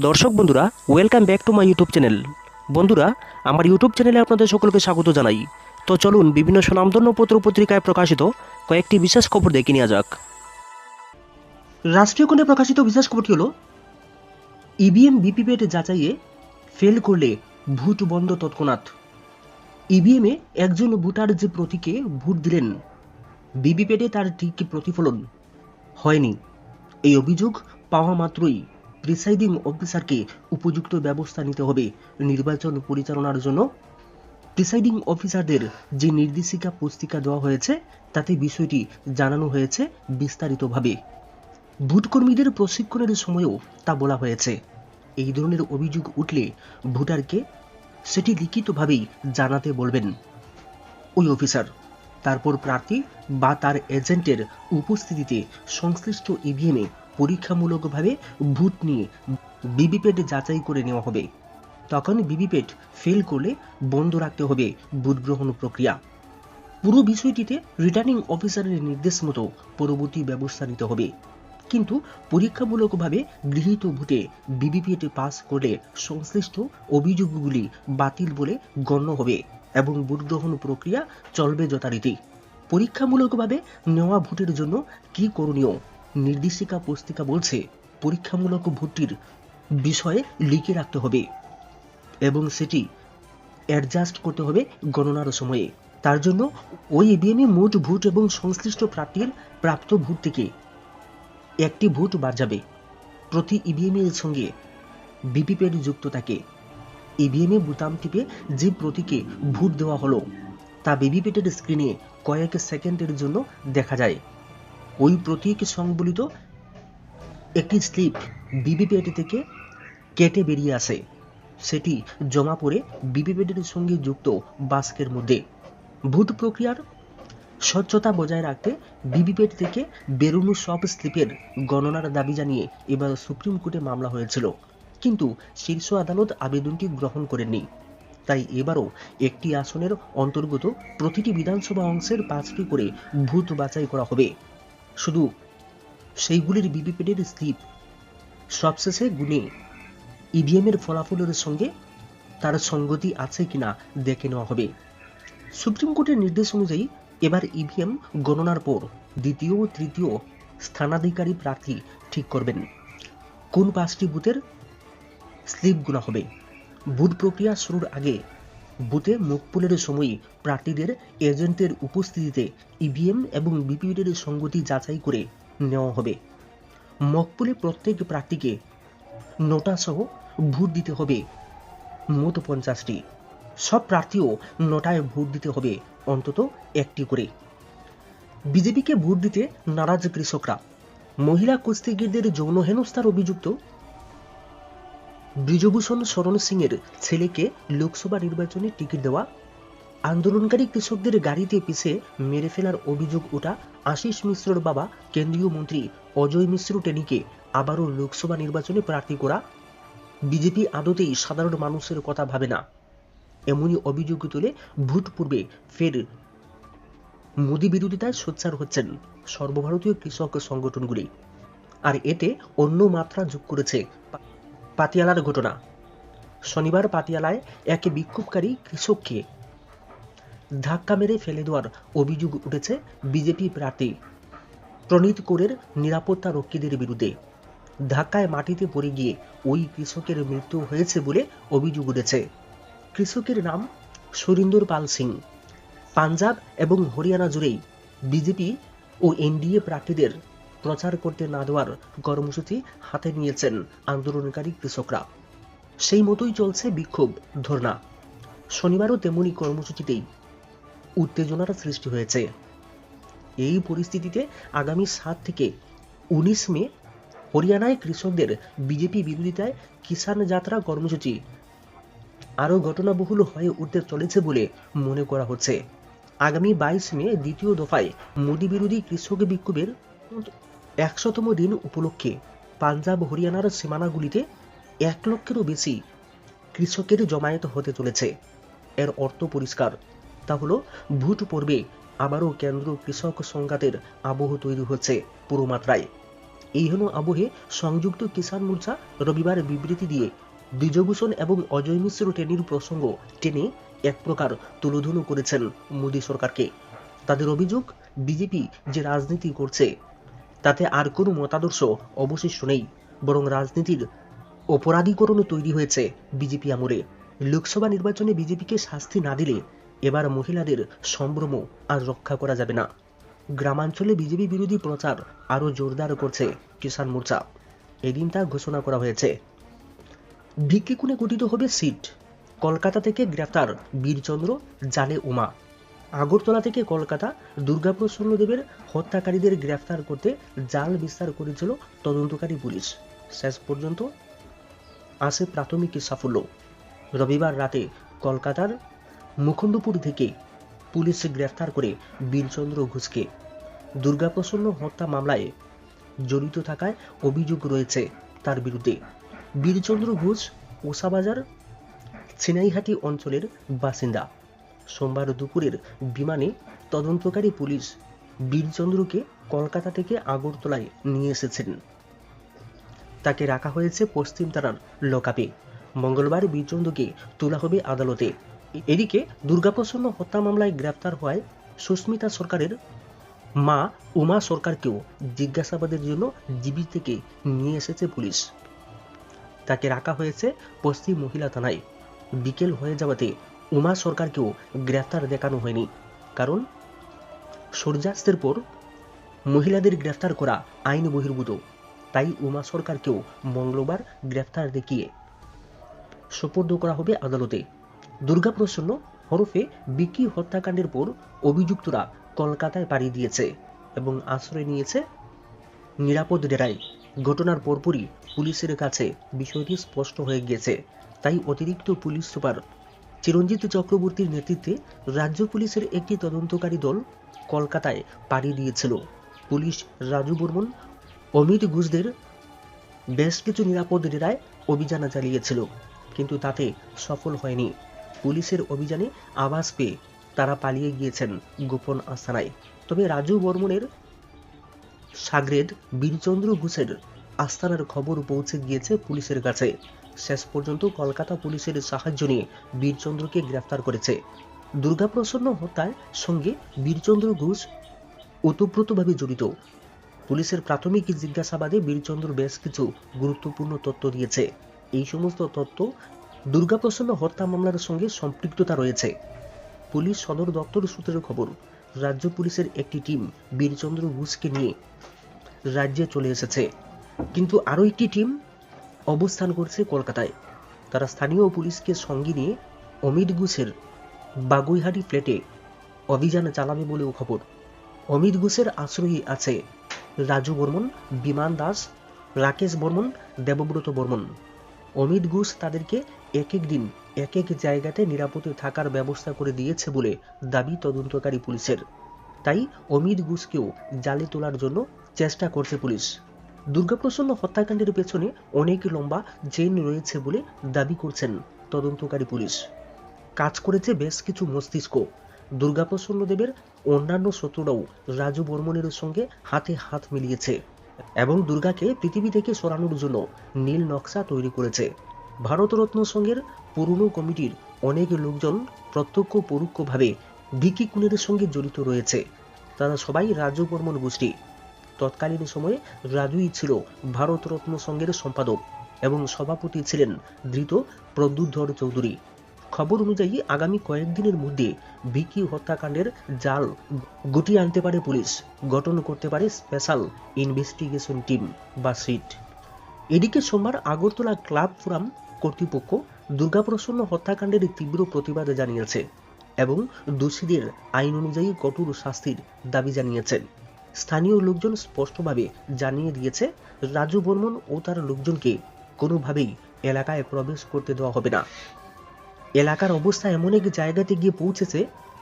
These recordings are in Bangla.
দর্শক বন্ধুরা, welcome back to my YouTube channel. বন্ধুরা, আমার ইউটিউব চ্যানেলে আপনাদের সকলকে স্বাগত জানাই। তো চলুন বিভিন্ন স্বনামধন্য পত্র পত্রিকায় প্রকাশিত কয়েকটি বিশেষ খবর দেখে নেওয়া যাক। রাষ্ট্রীয় কোণে প্রকাশিত বিশেষ খবরটি হল, ইভিএম ভিভিপ্যাট যাচাইয়ে ফেল করলে ভোট বন্ধ তৎক্ষণাৎ। ইভিএমে একজন ভোটার যে প্রতীকে ভোট দিলেন, ভিভিপ্যাটে তার ঠিক প্রতিফলন হয়নি। এই অভিযোগ পাওয়া মাত্রই প্রিসাইডিং অফিসারকে উপযুক্ত ব্যবস্থা নিতে হবে। নির্বাচন পরিচালনার জন্য প্রিসাইডিং অফিসারদের যে নির্দেশিকা পুস্তিকা দেওয়া হয়েছে, তাতে বিষয়টি জানানো হয়েছে বিস্তারিতভাবে। ভোটকর্মীদের প্রশিক্ষণের সময়ও তা বলা হয়েছে। এই ধরনের অভিযোগ উঠলে ভোটারকে সেটি লিখিতভাবেই জানাতে বলবেন ওই অফিসার। তারপর প্রার্থী বা তার এজেন্টের উপস্থিতিতে সংশ্লিষ্ট ইভিএমে পরীক্ষামূলকভাবে ভোট নিয়ে ভিভিপ্যাট যাচাই করে নেওয়া হবে। তখন ভিভিপ্যাট ফেল করলে বন্ধ রাখতে হবে ভোট গ্রহণ প্রক্রিয়া। পুরো বিষয়টিতে রিটার্নিং অফিসারের নির্দেশ মতো পরবর্তী ব্যবস্থা নিতে হবে। কিন্তু পরীক্ষামূলকভাবে গৃহীত ভোটে ভিভিপ্যাট পাস করলে সংশ্লিষ্ট অভিযোগগুলি বাতিল বলে গণ্য হবে এবং ভোট গ্রহণ প্রক্রিয়া চলবে যথারীতি। পরীক্ষামূলকভাবে নেওয়া ভোটের জন্য কি করণীয়? নির্দেশিকা পুস্তিকা বলছে, পরীক্ষামূলক ভোটটির বিষয়ে লিখে রাখতে হবে এবং সেটি অ্যাডজাস্ট করতে হবে গণনার সময়ে। তার জন্য ওই ইভিএমে মোট ভোট এবং সংশ্লিষ্ট প্রার্থীর প্রাপ্ত ভোট থেকে একটি ভোট বাদ যাবে। প্রতি ইভিএমের সঙ্গে ভিভিপ্যাট যুক্ত থাকে। ইভিএমে বোতাম টিপে যে প্রতীকে ভোট দেওয়া হলো, তা ভিভিপ্যাটের স্ক্রিনে কয়েক সেকেন্ডের জন্য দেখা যায়। ওই প্রতীক সংবলিত একটি স্লিপ ভিভিপ্যাট থেকে কেটে বেরিয়ে আসে। সেটি জমা পড়ে ভিভিপ্যাটের সঙ্গে যুক্ত বাস্কের মধ্যে। ভোট প্রক্রিয়ার স্বচ্ছতা বজায় রাখতে ভিভিপ্যাট থেকে বেরোনো সব স্লিপের গণনার দাবি জানিয়ে এবার সুপ্রিম কোর্টে মামলা হয়েছিল, কিন্তু শীর্ষ আদালত আবেদনটি গ্রহণ করেননি। তাই এবারও একটি আসনের অন্তর্গত প্রতিটি বিধানসভা অংশের 5টি করে ভোট বাছাই করা হবে। শুধু সেইগুলির ভিভিপ্যাটের স্লিপ সবশেষে গুনে ইভিএমের ফলাফলের সঙ্গে তার সঙ্গতি আছে কিনা দেখে নেওয়া হবে। সুপ্রিম কোর্টের নির্দেশ অনুযায়ী এবার ইভিএম গণনার পর দ্বিতীয় ও তৃতীয় স্থানাধিকারী প্রার্থী ঠিক করবেন কোন 5টি বুথের স্লিপ গোনা হবে। ভোট প্রক্রিয়া শুরুর আগে বুথে মকপোলের সময় প্রার্থীদের এজেন্টের উপস্থিতিতে ইভিএম এবং ভিভিপ্যাটের সঙ্গতি যাচাই করে নেওয়া হবে। মকপোলে প্রত্যেক প্রার্থীকে নোটা সহ ভোট দিতে হবে মোট 50টি। সব প্রার্থীও নোটায় ভোট দিতে হবে অন্তত একটি করে। বিজেপিকে ভোট দিতে নারাজ কৃষকরা। মহিলা কুস্তিগীরদের যৌন হেনস্থার অভিযুক্ত ব্রিজভূষণ শরণ সিংয়ের ছেলেকে লোকসভা নির্বাচনে টিকিট দেওয়া, আন্দোলনকারী কৃষকদের গাড়িতে পিষে মেরে ফেলার অভিযোগ ওঠা আশিস মিশ্রর বাবা কেন্দ্রীয় মন্ত্রী অজয় মিশ্র টেনিকে আবারও লোকসভা নির্বাচনে প্রার্থী করা, বিজেপি আদতেই সাধারণ মানুষের কথা ভাবে না, এমনই অভিযোগ তুলে ভোট পূর্বে ফের মোদী বিরোধিতায় সোচ্চার হচ্ছেন সর্বভারতীয় কৃষক সংগঠনগুলি। আর এতে অন্য মাত্রা যোগ করেছে পাতিয়ালার ঘটনা। শনিবার পাতিয়ালায় এক বিক্ষোভকারী কৃষককে ধাক্কা মেরে ফেলে দেওয়ার অভিযোগ উঠেছে বিজেপি প্রার্থী প্রনীত কৌরের নিরাপত্তা রক্ষীদের বিরুদ্ধে। ধাক্কায় মাটিতে পড়ে গিয়ে ওই কৃষকের মৃত্যু হয়েছে বলে অভিযোগ উঠেছে। কৃষকের নাম সুরিন্দর পাল সিং। পাঞ্জাব এবং হরিয়ানা জুড়েই বিজেপি ও এনডিএ প্রার্থীদের প্রচার করতে না দেওয়ার কর্মসূচি হাতে নিয়েছেন আন্দোলনকারী কৃষকরা। সেই মতোই চলছে বিক্ষোভ ধর্ণা। শনিবারও তেমনি কর্মসূচিতেই উত্তেজনার সৃষ্টি হয়েছে। এই পরিস্থিতিতে আগামী 7 থেকে 19 মে হরিয়ানায় কৃষকদের বিজেপি বিরোধিতায় কিষাণ যাত্রা কর্মসূচি আরও ঘটনাবহুল হয়ে উঠতে চলেছে বলে মনে করা হচ্ছে। আগামী 22 মে দ্বিতীয় দফায় মোদী বিরোধী কৃষক বিক্ষোভের 100তম দিন উপলক্ষে পাঞ্জাব হরিয়ানার সীমানাগুলিতে 1 লক্ষেরও বেশি কৃষকের জমায়েত হতে চলেছে। এর অর্থ পরিষ্কার, তা হলো ভোট পর্বে আবারও কেন্দ্র কৃষক সংঘাতের আবহ তৈরি হচ্ছে পুরো মাত্রায়। এই হল আবহে সংযুক্ত কিষাণ মোর্চা রবিবার বিবৃতি দিয়ে দ্বিজভূষণ এবং অজয় মিশ্র ট্রেনের প্রসঙ্গ টেনে এক প্রকার তুলোধুনো করেছেন মোদী সরকারকে। তাদের অভিযোগ, বিজেপি যে রাজনীতি করছে তাতে আর কোনো মতাদর্শ অবশিষ্ট নেই, বরং রাজনীতির অপরাধীকরণ তৈরি হয়েছে বিজেপি আমলে। লোকসভা নির্বাচনে বিজেপিকে শাস্তি না দিলে এবার মহিলাদের সম্ভ্রম আর রক্ষা করা যাবে না। গ্রামাঞ্চলে বিজেপি বিরোধী প্রচার আরও জোরদার করছে কিষাণ মোর্চা। এদিন তা ঘোষণা করা হয়েছে। ভিক্ষিকুনে গঠিত হবে সিট। কলকাতা থেকে গ্রেফতার বীরচন্দ্র, জালে উমা। আগরতলা থেকে কলকাতা দুর্গাপ্রসন্ন দেবের হত্যাকারীদের গ্রেফতার করতে জাল বিস্তার করেছিল তদন্তকারী পুলিশ। শেষ পর্যন্ত আসে প্রাথমিক সাফল্য। রবিবার রাতে কলকাতার মুকুন্দপুর থেকে পুলিশ গ্রেফতার করে বীরচন্দ্র ঘোষকে। দুর্গাপ্রসন্ন হত্যা মামলায় জড়িত থাকায় অভিযোগ রয়েছে তার বিরুদ্ধে। বীরচন্দ্র ঘোষ ওসাবাজার ছিনাইহাটি অঞ্চলের বাসিন্দা। সোমবার দুপুরের বিমানে তদন্তকারী পুলিশ বীরচন্দ্রকে কলকাতা থেকে আগরতলায় নিয়ে এসেছেন। তাকে রাখা হয়েছে পশ্চিম থানার লকআপে। মঙ্গলবার বীরচন্দ্রকে তোলা হবে আদালতে। এদিকে দুর্গাপ্রসন্ন হত্যা মামলায় গ্রেফতার হওয়ায় সুস্মিতা সরকারের মা উমা সরকারকেও জিজ্ঞাসাবাদের জন্য জিবি থেকে নিয়ে এসেছে পুলিশ। তাকে রাখা হয়েছে পশ্চিম মহিলা থানায়। বিকেল হয়ে যাওয়াতে উমা সরকারকেও গ্রেফতার দেখানো হয়নি, কারণ সূর্যাস্তের পর মহিলাদের গ্রেফতার করা আইন বহির্ভূত। তাই উমা সরকারকেও মঙ্গলবার গ্রেফতার দেখিয়ে সোপর্দ করা হবে আদালতে। দুর্গাপ্রসন্ন হরফে বিকি হত্যাকাণ্ডের পর অভিযুক্তরা কলকাতায় পাড়ি দিয়েছে এবং আশ্রয় নিয়েছে নিরাপদ ডেরায়। ঘটনার পরপরই পুলিশের কাছে বিষয়টি স্পষ্ট হয়ে গিয়েছে। তাই অতিরিক্ত পুলিশ সুপার চিরঞ্জিত চক্রবর্তীর নেতৃত্বে রাজ্য পুলিশের একটি তদন্তকারী দল কলকাতায় পাড়ি দিয়েছিল। পুলিশ রাজু বর্মন, অমিত ঘোষদের বেশ কিছু নিরাপদ ডেরায় অভিযান চালিয়েছিল, কিন্তু তাতে সফল হয়নি। পুলিশের অভিযানে আভাস পেয়ে তারা পালিয়ে গিয়েছেন গোপন আস্তানায়। তবে রাজু বর্মনের সাগরেদ বীরচন্দ্র ঘোষের আস্তানার খবর পৌঁছে গিয়েছে পুলিশের কাছে। শেষ পর্যন্ত কলকাতা পুলিশের সাহায্য নিয়ে বীরচন্দ্রকে গ্রেফতার করেছে। দুর্গাপ্রসন্ন হত্যার সঙ্গে বীরচন্দ্র ঘোষ ওতপ্রোতভাবে জড়িত। পুলিশের প্রাথমিক জিজ্ঞাসাবাদে বীরচন্দ্র বেশ কিছু গুরুত্বপূর্ণ তথ্য দিয়েছে। এই সমস্ত তথ্য দুর্গাপ্রসন্ন হত্যা মামলার সঙ্গে সম্পৃক্ততা রয়েছে। পুলিশ সদর দপ্তর সূত্রের খবর, রাজ্য পুলিশের একটি টিম বীরচন্দ্র ঘোষকে নিয়ে রাজ্যে চলে এসেছে, কিন্তু আরও একটি টিম অবস্থান করছে কলকাতায়। তারা স্থানীয় পুলিশকে সঙ্গে নিয়ে অমিত ঘোষের বাগুইহাটি ফ্ল্যাটে অভিযান চালাবে বলেও খবর। অমিত ঘোষের আশ্রয়ী আছে রাজু বর্মন, বিমান দাস, রাকেশ বর্মন, দেবব্রত বর্মন। অমিত ঘোষ তাদেরকে এক এক দিন এক এক জায়গাতে নিরাপদে থাকার ব্যবস্থা করে দিয়েছে বলে দাবি তদন্তকারী পুলিশের। তাই অমিত ঘোষকেও জালে তোলার জন্য চেষ্টা করছে পুলিশ। দুর্গাপ্রসন্ন হত্যাকাণ্ডের পেছনে অনেক লম্বা চেইন রয়েছে বলে দাবি করছেন তদন্তকারী পুলিশ। কাজ করেছে বেশ কিছু মস্তিষ্ক। দুর্গাপ্রসন্ন দেবের অন্যান্য শত্রুরাও রাজু বর্মনের সঙ্গে হাতে হাত মিলিয়েছে এবং দুর্গাকে পৃথিবী থেকে সরানোর জন্য নীল নকশা তৈরি করেছে। ভারতরত্ন সংঘের পুরনো কমিটির অনেক লোকজন প্রত্যক্ষ পরোক্ষভাবে ভিকি খুনের সঙ্গে জড়িত রয়েছে। তারা সবাই রাজু বর্মন গোষ্ঠী। তৎকালীন সময়ে রাজুই ছিল ভারতরত্ন সংঘের সম্পাদক এবং সভাপতি ছিলেন ধৃত প্রদ্যুৎধর চৌধুরী। খবর অনুযায়ী আগামী কয়েকদিনের মধ্যে ভিকি হত্যাকাণ্ডের জাল গুটিয়ে আনতে পারে পুলিশ, গঠন করতে পারে স্পেশাল ইনভেস্টিগেশন টিম বা সিট। এদিকে সোমবার আগরতলা ক্লাব ফোরাম কর্তৃপক্ষ দুর্গাপ্রসন্ন হত্যাকাণ্ডের তীব্র প্রতিবাদ জানিয়েছে এবং দোষীদের আইন অনুযায়ী কঠোর শাস্তির দাবি জানিয়েছেন। স্থানীয় লোকজন স্পষ্টভাবে জানিয়ে দিয়েছে, রাজু বর্মন ও তার লোকজনকে কোনোভাবেই এলাকায় প্রবেশ করতে দেওয়া হবে না। এলাকার অবস্থা এমন এক জায়গাতে গিয়ে পৌঁছেছে,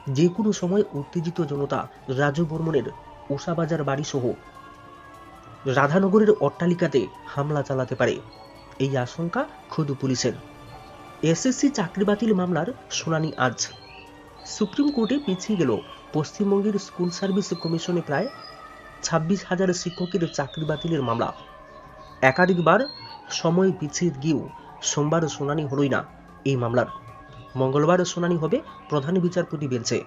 যে কোনো সময় উত্তেজিত জনতা রাজু বর্মনের ওসাবাজার বাড়ি সহ রাধানগরের অট্টালিকাতে হামলা চালাতে পারে। এই আশঙ্কা খোদ পুলিশের। এসএসসি চাকরি বাতিল মামলার শুনানি আজ। সুপ্রিম কোর্টে পিছিয়ে গেল পশ্চিমবঙ্গের স্কুল সার্ভিস কমিশনে প্রায় 26,000 শিক্ষকের চাকরি বাতিলের মামলা। একাধিকবার সময় পিছিয়ে গিয়েও সোমবার শুনানি হলোই না এই মামলার। মঙ্গলবার শুনানি হবে প্রধান বিচারপতি বেঞ্চে।